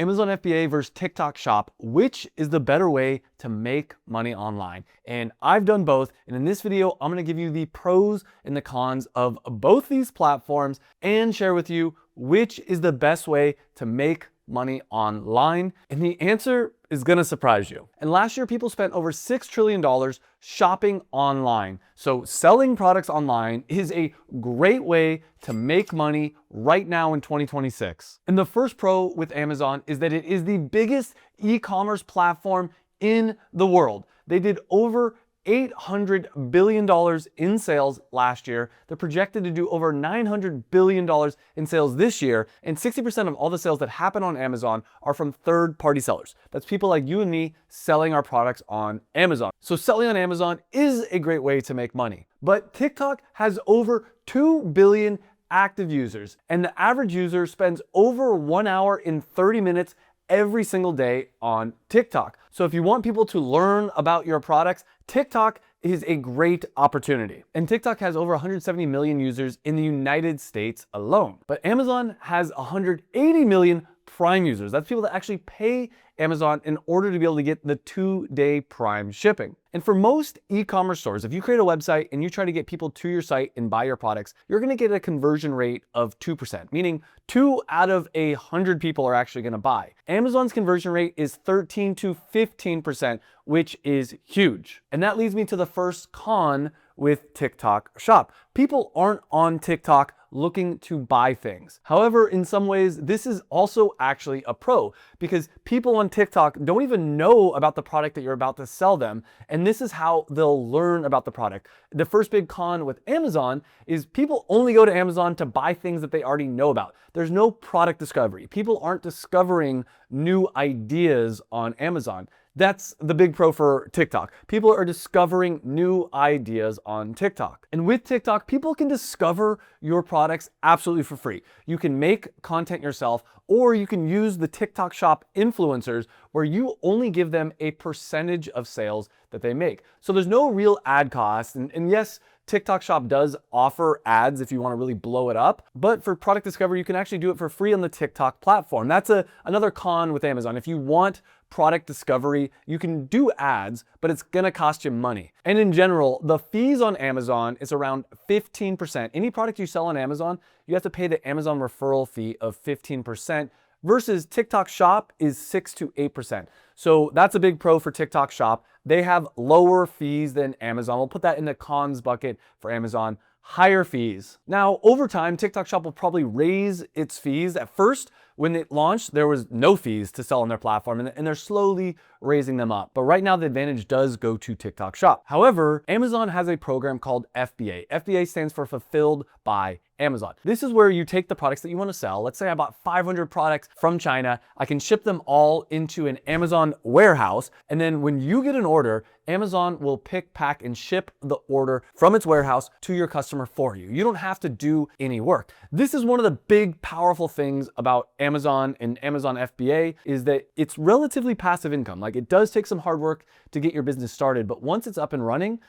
Amazon FBA versus TikTok Shop, which is the better way to make money online? And I've done both. And in this video, I'm gonna give you the pros and the cons of both these platforms and share with you which is the best way to make money online. And the answer is gonna surprise you. And last year, people spent over $6 trillion shopping online. So selling products online is a great way to make money right now in 2026. And the first pro with Amazon is that it is the biggest e-commerce platform in the world. They did over $800 billion in sales last year. They're projected to do over $900 billion in sales this year. And 60% of all the sales that happen on Amazon are from third-party sellers. That's people like you and me selling our products on Amazon. So selling on Amazon is a great way to make money. But TikTok has over 2 billion active users, and the average user spends over 1 hour and 30 minutes every single day on TikTok. So if you want people to learn about your products, TikTok is a great opportunity. And TikTok has over 170 million users in the United States alone. But Amazon has 180 million Prime users. That's people that actually pay Amazon in order to be able to get the 2-day Prime shipping. And for most e-commerce stores, if you create a website and you try to get people to your site and buy your products, you're gonna get a conversion rate of 2%, meaning 2 out of 100 people are actually gonna buy. Amazon's conversion rate is 13 to 15%, which is huge. And that leads me to the first con with TikTok Shop. People aren't on TikTok looking to buy things. However, in some ways, this is also actually a pro because people on TikTok don't even know about the product that you're about to sell them. And this is how they'll learn about the product. The first big con with Amazon is people only go to Amazon to buy things that they already know about. There's no product discovery. People aren't discovering new ideas on Amazon. That's the big pro for TikTok. People are discovering new ideas on TikTok. And with TikTok, people can discover your products absolutely for free. You can make content yourself, or you can use the TikTok Shop influencers where you only give them a percentage of sales that they make. So there's no real ad cost. And yes, TikTok Shop does offer ads if you want to really blow it up, but for product discovery, you can actually do it for free on the TikTok platform. That's another con with Amazon. If you want product discovery, you can do ads, but it's gonna cost you money. And in general, the fees on Amazon is around 15%. Any product you sell on Amazon, you have to pay the Amazon referral fee of 15%, versus TikTok Shop is 6 to 8%. So that's a big pro for TikTok Shop. They have lower fees than Amazon. We'll put that in the cons bucket for Amazon. Higher fees. Now, over time, TikTok Shop will probably raise its fees. At first, when it launched, there was no fees to sell on their platform, and they're slowly raising them up. But right now, the advantage does go to TikTok Shop. However, Amazon has a program called FBA. FBA stands for Fulfilled by Amazon. This is where you take the products that you want to sell. Let's say I bought 500 products from China. I can ship them all into an Amazon warehouse. And then when you get an order, Amazon will pick, pack, and ship the order from its warehouse to your customer for you. You don't have to do any work. This is one of the big, powerful things about Amazon and Amazon FBA is that it's relatively passive income. Like, it does take some hard work to get your business started, but once it's up and running,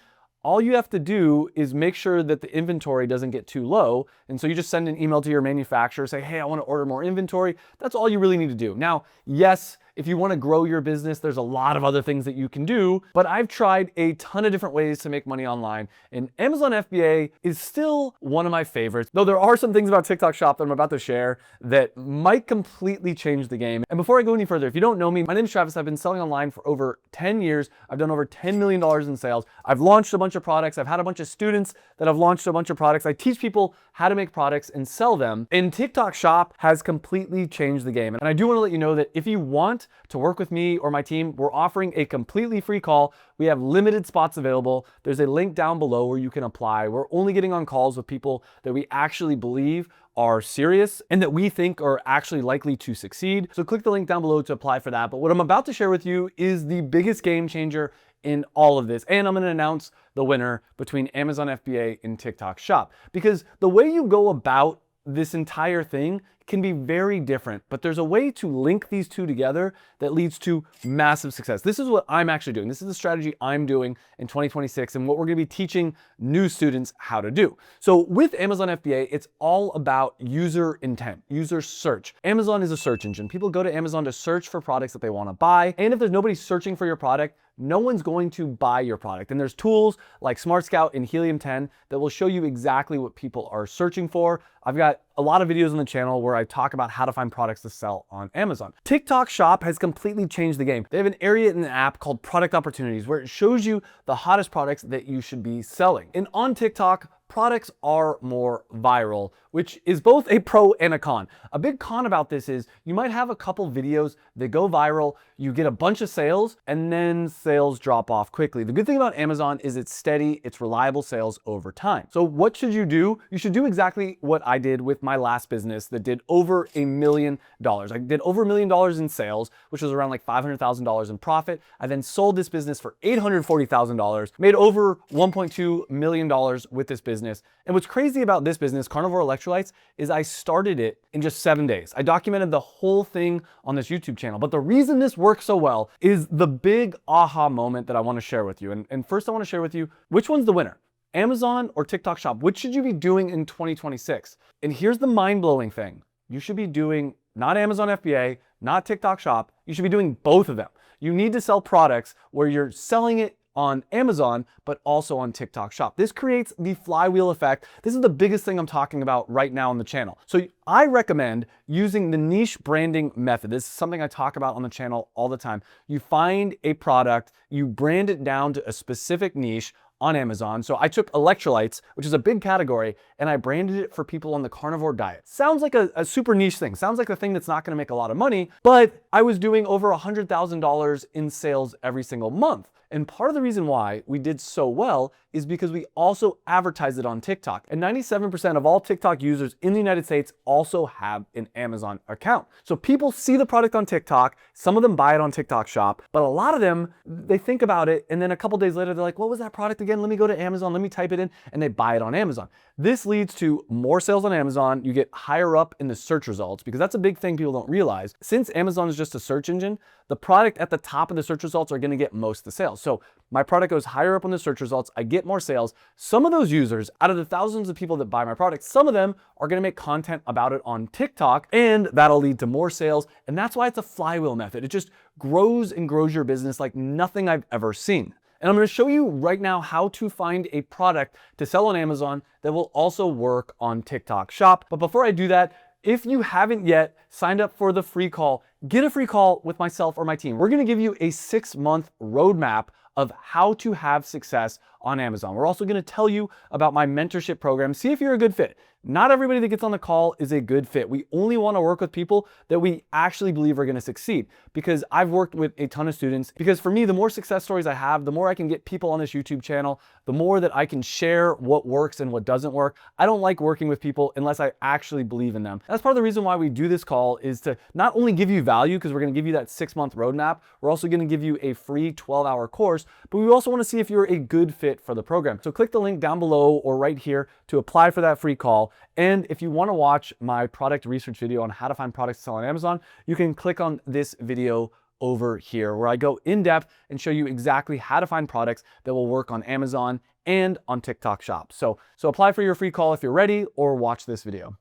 all you have to do is make sure that the inventory doesn't get too low. And so you just send an email to your manufacturer, say, hey, I want to order more inventory. That's all you really need to do. Now, yes, if you want to grow your business, there's a lot of other things that you can do, but I've tried a ton of different ways to make money online, and Amazon FBA is still one of my favorites, though there are some things about TikTok Shop that I'm about to share that might completely change the game. And before I go any further, if you don't know me, my name is Travis. I've been selling online for over 10 years. I've done over $10 million in sales. I've launched a bunch of products. I've had a bunch of students that have launched a bunch of products. I teach people how to make products and sell them. And TikTok Shop has completely changed the game. And I do want to let you know that if you want to work with me or my team, we're offering a completely free call. We have limited spots available. There's a link down below where you can apply. We're only getting on calls with people that we actually believe are serious and that we think are actually likely to succeed. So click the link down below to apply for that. But what I'm about to share with you is the biggest game changer in all of this. And I'm going to announce the winner between Amazon FBA and TikTok Shop, because the way you go about this entire thing can be very different, but there's a way to link these two together that leads to massive success. This is what I'm actually doing. This is the strategy I'm doing in 2026 and what we're going to be teaching new students how to do. So with Amazon FBA, it's all about user intent, user search. Amazon is a search engine. People go to Amazon to search for products that they want to buy. And if there's nobody searching for your product, no one's going to buy your product. And there's tools like Smart Scout and Helium 10 that will show you exactly what people are searching for. I've got a lot of videos on the channel where I talk about how to find products to sell on Amazon. TikTok Shop has completely changed the game. They have an area in the app called Product Opportunities where it shows you the hottest products that you should be selling. And on TikTok, products are more viral, which is both a pro and a con. A big con about this is you might have a couple videos that go viral, you get a bunch of sales, and then sales drop off quickly. The good thing about Amazon is it's steady, it's reliable sales over time. So what should you do? You should do exactly what I did with my last business that did over $1 million. I did over $1 million in sales, which was around like $500,000 in profit. I then sold this business for $840,000, made over $1.2 million with this business. And what's crazy about this business, Carnivore Electrolytes, is I started it in just 7 days. I documented the whole thing on this YouTube channel. But the reason this works so well is the big aha moment that I want to share with you. And first I want to share with you, which one's the winner? Amazon or TikTok Shop? Which should you be doing in 2026? And here's the mind-blowing thing. You should be doing not Amazon FBA, not TikTok Shop. You should be doing both of them. You need to sell products where you're selling it on Amazon, but also on TikTok Shop. This creates the flywheel effect. This is the biggest thing I'm talking about right now on the channel. So I recommend using the niche branding method. This is something I talk about on the channel all the time. You find a product, you brand it down to a specific niche on Amazon. So I took electrolytes, which is a big category, and I branded it for people on the carnivore diet. Sounds like a super niche thing. Sounds like a thing that's not gonna make a lot of money, but I was doing over $100,000 in sales every single month. And part of the reason why we did so well is because we also advertised it on TikTok. And 97% of all TikTok users in the United States also have an Amazon account. So people see the product on TikTok, some of them buy it on TikTok Shop, but a lot of them, they think about it and then a couple days later, they're like, what was that product again? Let me go to Amazon, let me type it in, and they buy it on Amazon. This leads to more sales on Amazon. You get higher up in the search results because that's a big thing people don't realize. Since Amazon is just a search engine, the product at the top of the search results are gonna get most of the sales. So my product goes higher up on the search results, I get more sales. Some of those users, out of the thousands of people that buy my product, some of them are gonna make content about it on TikTok, and that'll lead to more sales. And that's why it's a flywheel method. It just grows and grows your business like nothing I've ever seen. And I'm gonna show you right now how to find a product to sell on Amazon that will also work on TikTok Shop. But before I do that, if you haven't yet signed up for the free call, get a free call with myself or my team. We're gonna give you a 6-month roadmap of how to have success on Amazon. We're also gonna tell you about my mentorship program. See if you're a good fit. Not everybody that gets on the call is a good fit. We only wanna work with people that we actually believe are gonna succeed, because I've worked with a ton of students. Because for me, the more success stories I have, the more I can get people on this YouTube channel, the more that I can share what works and what doesn't work. I don't like working with people unless I actually believe in them. That's part of the reason why we do this call, is to not only give you value, because we're gonna give you that 6-month roadmap, we're also gonna give you a free 12-hour course, but we also wanna see if you're a good fit for the program. So click the link down below or right here to apply for that free call. And if you wanna watch my product research video on how to find products to sell on Amazon, you can click on this video over here where I go in depth and show you exactly how to find products that will work on Amazon and on TikTok Shop. So apply for your free call if you're ready, or watch this video.